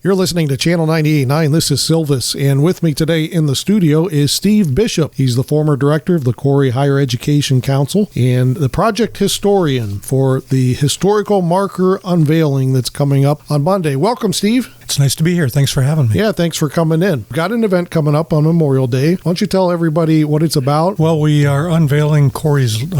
You're listening to Channel 98.9. This is Silvis, and with me today in the studio is Steve Bishop. He's the former director of the Corry Higher Education Council and the project historian for the historical marker unveiling that's coming up on Monday. Welcome, Steve. It's nice to be here. Thanks for having me. Yeah, thanks for coming in. Got an event coming up on Memorial Day. Why don't you tell everybody what it's about? Well, we are unveiling Corry's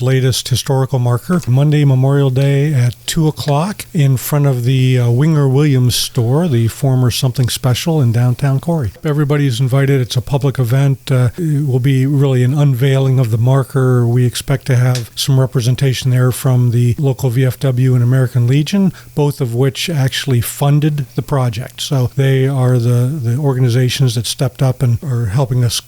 latest historical marker, Monday, Memorial Day at 2 o'clock in front of the Winger Williams store, the former Something Special in downtown Corry. Everybody's invited. It's a public event. It will be really an unveiling of the marker. We expect to have some representation there from the local VFW and American Legion, both of which actually funded the project. So they are the organizations that stepped up and are helping us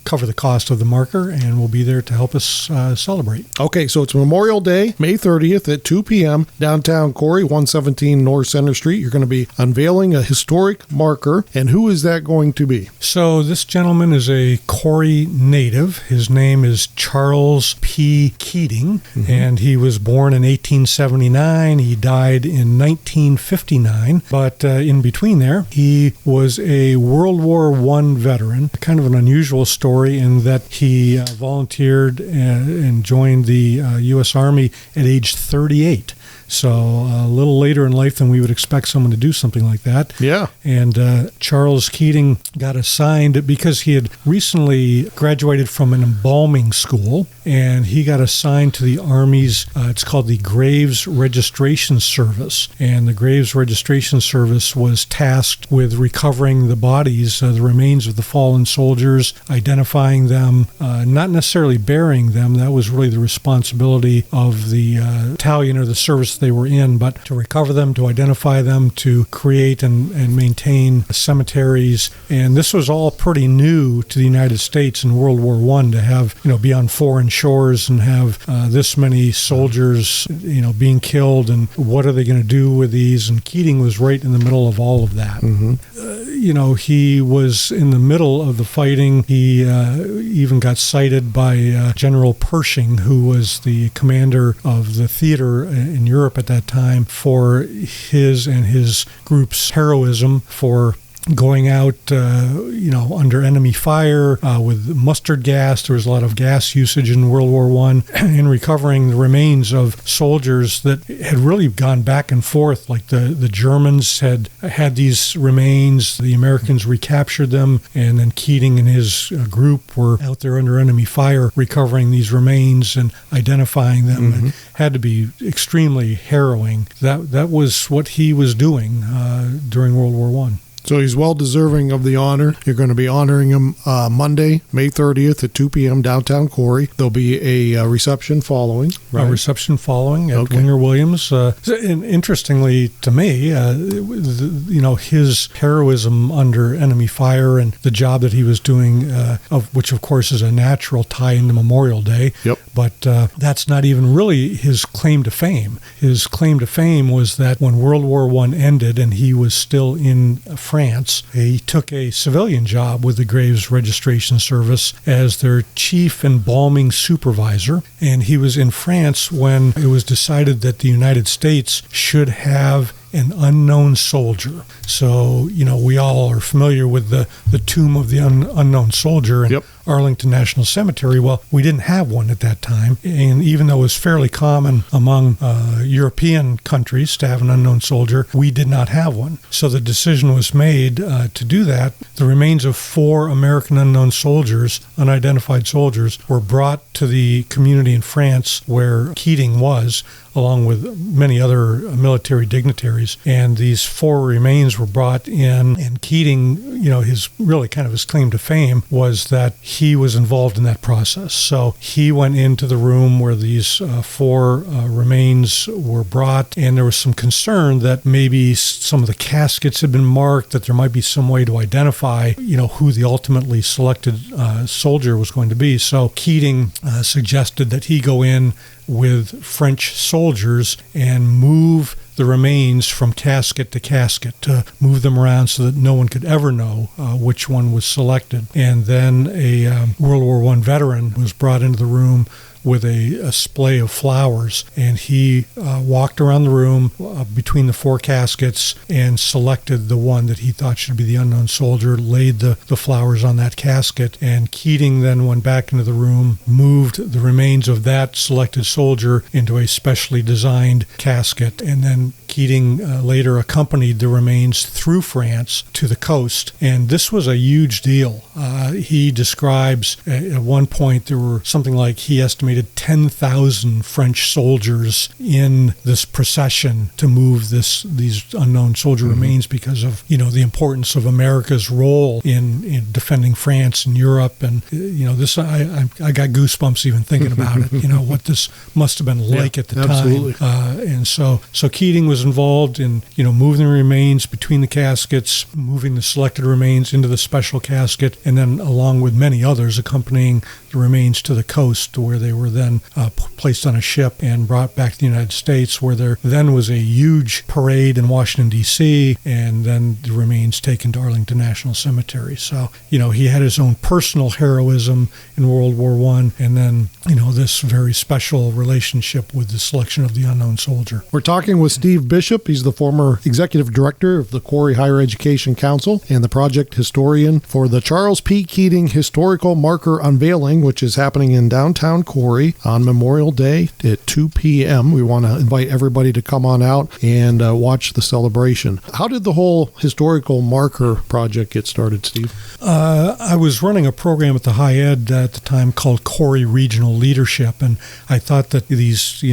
cover the cost of the marker, and will be there to help us celebrate. Okay, so it's Memorial Day, May 30th at 2 p.m., downtown Corry, 117 North Center Street. You're going to be unveiling a historic marker, and who is that going to be? So this gentleman is a Corry native. His name is Charles P. Keating, and he was born in 1879. He died in 1959, but in between there, he was a World War I veteran. Kind of an unusual story in that he volunteered and joined the U.S. Army at age 38. So a little later in life than we would expect someone to do something like that. Yeah. And Charles Keating got assigned because he had recently graduated from an embalming school, and he got assigned to the Army's, it's called the Graves Registration Service. And the Graves Registration Service was tasked with recovering the bodies, the remains of the fallen soldiers, identifying them, not necessarily burying them. That was really the responsibility of the battalion or the service they were in, but to recover them, to identify them, to create and maintain cemeteries. And this was all pretty new to the United States in World War I, to have, be on foreign shores and have this many soldiers, being killed, and what are they going to do with these? And Keating was right in the middle of all of that. He was in the middle of the fighting. He even got cited by General Pershing, who was the commander of the theater in Europe at that time, for his and his group's heroism for going out, under enemy fire with mustard gas. There was a lot of gas usage in World War I, and recovering the remains of soldiers that had really gone back and forth. Like the Germans had these remains, the Americans recaptured them, and then Keating and his group were out there under enemy fire recovering these remains and identifying them. It had to be extremely harrowing. That was what he was doing during World War I. So he's well deserving of the honor. You're going to be honoring him Monday, May 30th at 2 p.m. downtown Corry. There'll be a reception following. Right? A reception following at Winger Williams. And interestingly to me, his heroism under enemy fire and the job that he was doing, which of course is a natural tie into Memorial Day. Yep. But that's not even really his claim to fame. His claim to fame was that when World War I ended and he was still in France, he took a civilian job with the Graves Registration Service as their chief embalming supervisor. And he was in France when it was decided that the United States should have an unknown soldier. So, we all are familiar with the tomb of the unknown soldier in Arlington National Cemetery. Well, we didn't have one at that time. And even though it was fairly common among European countries to have an unknown soldier, we did not have one. So the decision was made to do that. The remains of 4 American unknown soldiers, unidentified soldiers, were brought to the community in France where Keating was, along with many other military dignitaries. And these 4 remains were brought in, and Keating, his claim to fame was that he was involved in that process. So he went into the room where these 4 remains were brought, and there was some concern that maybe some of the caskets had been marked, that there might be some way to identify, who the ultimately selected soldier was going to be. So Keating suggested that he go in with French soldiers and move the remains from casket to casket, to move them around so that no one could ever know which one was selected. And then a World War I veteran was brought into the room with a splay of flowers, and he walked around the room between the 4 caskets and selected the one that he thought should be the unknown soldier, laid the flowers on that casket, and Keating then went back into the room, moved the remains of that selected soldier into a specially designed casket, and then Keating later accompanied the remains through France to the coast, and this was a huge deal. He describes at one point there were something like, he estimated 10,000 French soldiers in this procession to move these unknown soldier remains because of the importance of America's role in defending France and Europe. And this I got goosebumps even thinking about it. What this must have been like at the absolutely. time. And so Keating was involved in moving the remains between the caskets, moving the selected remains into the special casket, and then along with many others accompanying the remains to the coast, where they were then placed on a ship and brought back to the United States, where there then was a huge parade in Washington, D.C., and then the remains taken to Arlington National Cemetery. So, he had his own personal heroism in World War I, and then, this very special relationship with the selection of the unknown soldier. We're talking with Steve Bishop. He's the former executive director of the Corry Higher Education Council and the project historian for the Charles P. Keating Historical Marker Unveiling, which is happening in downtown Corry on Memorial Day at 2 p.m. We want to invite everybody to come on out and watch the celebration. How did the whole historical marker project get started, Steve? I was running a program at the High Ed at the time called Corry Regional Leadership, and I thought that these,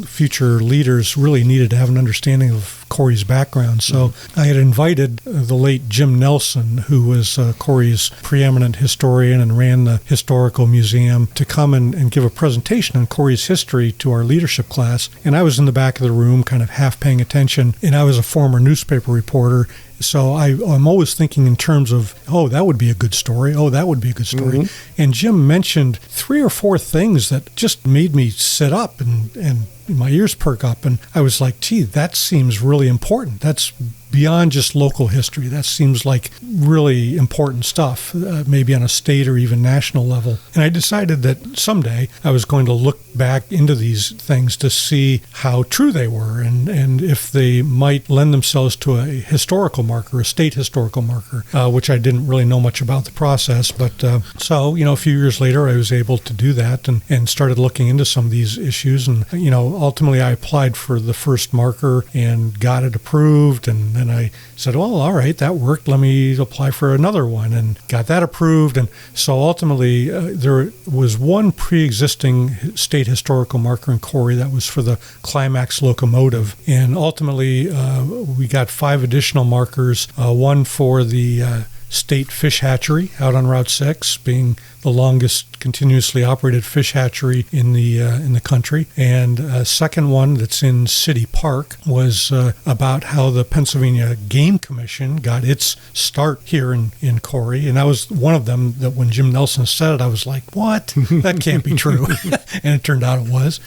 future leaders really needed to have an understanding of Corry's background. So I had invited the late Jim Nelson, who was Corry's preeminent historian and ran the Historical Museum, to come and give a presentation on Corry's history to our leadership class. And I was in the back of the room kind of half paying attention, and I was a former newspaper reporter. So I'm always thinking in terms of, that would be a good story. That would be a good story. Mm-hmm. And Jim mentioned 3 or 4 things that just made me sit up and my ears perk up. And I was like, gee, that seems really important. That's beyond just local history. That seems like really important stuff, maybe on a state or even national level. And I decided that someday I was going to look back into these things to see how true they were and if they might lend themselves to a historical marker, a state historical marker, which I didn't really know much about the process. But so, a few years later, I was able to do that and started looking into some of these issues. And, ultimately I applied for the first marker and got it approved. And then I said, well, all right, that worked. Let me apply for another one, and got that approved. And so ultimately there was one pre-existing state historical marker in Corry that was for the Climax locomotive. And ultimately we got 5 additional markers, one for the state fish hatchery out on Route 6, being the longest continuously operated fish hatchery in the country. And a second one that's in City Park was about how the Pennsylvania Game Commission got its start here in Corry. And that was one of them that when Jim Nelson said it, I was like, what? That can't be true. And it turned out it was.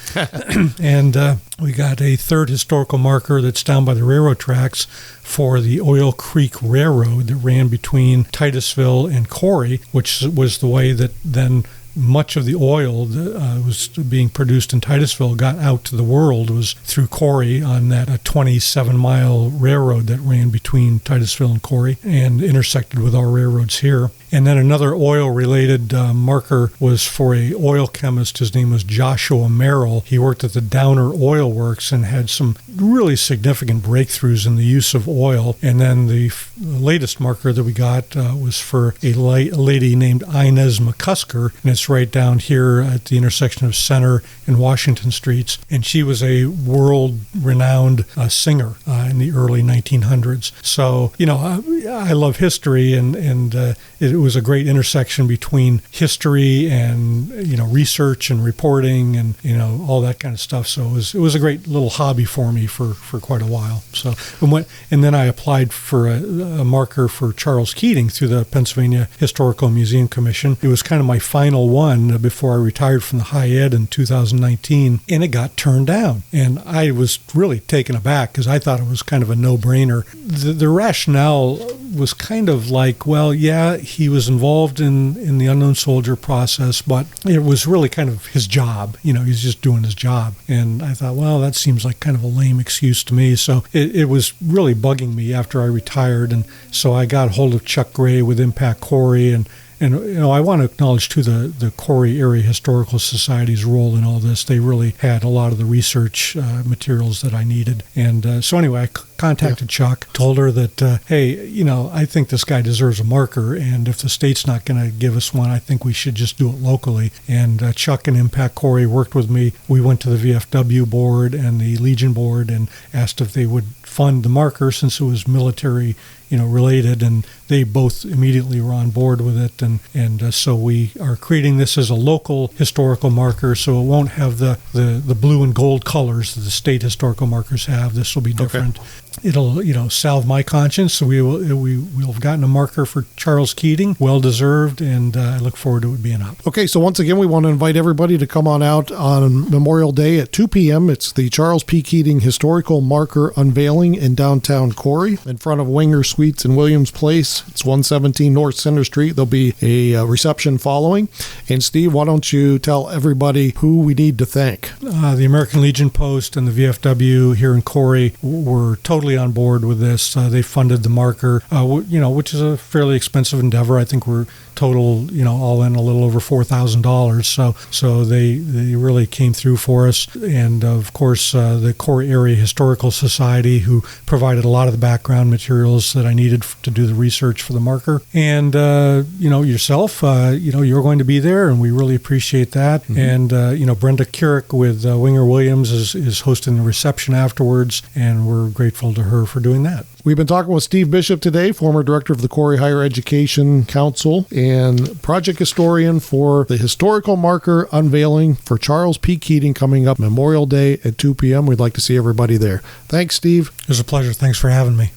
And we got a third historical marker that's down by the railroad tracks for the Oil Creek Railroad that ran between Titusville and Corry, which was the way that then much of the oil that was being produced in Titusville got out to the world was through Corry on that 27-mile railroad that ran between Titusville and Corry and intersected with our railroads here. And then another oil-related marker was for a oil chemist. His name was Joshua Merrill. He worked at the Downer Oil Works and had some really significant breakthroughs in the use of oil. And then the latest marker that we got was for a lady named Inez McCusker, and it's right down here at the intersection of Center and Washington Streets. And she was a world-renowned singer in the early 1900s. So, I love history, and it was a great intersection between history and research and reporting and all that kind of stuff. So it was a great little hobby for me for quite a while. So and then I applied for a marker for Charles Keating through the Pennsylvania Historical Museum Commission. It was kind of my final 2021 before I retired from the high ed in 2019, and it got turned down. And I was really taken aback because I thought it was kind of a no-brainer. The rationale was kind of like, well, yeah, he was involved in the unknown soldier process, but it was really kind of his job. He's just doing his job. And I thought, well, that seems like kind of a lame excuse to me. So it was really bugging me after I retired. And so I got hold of Chuck Gray with Impact Corry, and I want to acknowledge, too, the Corry Erie Historical Society's role in all this. They really had a lot of the research materials that I needed. And so anyway, I contacted Chuck, told her that, hey, I think this guy deserves a marker, and if the state's not going to give us one, I think we should just do it locally. And Chuck and Impact Corry worked with me. We went to the VFW board and the Legion board and asked if they would fund the marker since it was military related, and they both immediately were on board with it, and so we are creating this as a local historical marker, so it won't have the blue and gold colors that the state historical markers have. This will be different. Okay. It'll salve my conscience. So we'll have gotten a marker for Charles Keating, well deserved, and I look forward to it being up. Okay, so once again, we want to invite everybody to come on out on Memorial Day at 2 p.m. It's the Charles P. Keating Historical Marker Unveiling in downtown Corry, in front of Winger Suites in Williams Place. It's 117 North Center Street. There'll be a reception following. And Steve, why don't you tell everybody who we need to thank? The American Legion Post and the VFW here in Corry were totally on board with this. They funded the marker, which is a fairly expensive endeavor. I think we're total, all in a little over $4,000. So they really came through for us. And of course, the Corry Area Historical Society, who provided a lot of the background materials that I needed to do the research for the marker. And, yourself, you're going to be there, and we really appreciate that. Mm-hmm. And, Brenda Keurig with Winger Williams is hosting the reception afterwards, and we're grateful to her for doing that. We've been talking with Steve Bishop today, former director of the Corry Higher Education Council and project historian for the historical marker unveiling for Charles P. Keating coming up Memorial Day at 2 p.m. We'd like to see everybody there. Thanks, Steve. It was a pleasure. Thanks for having me.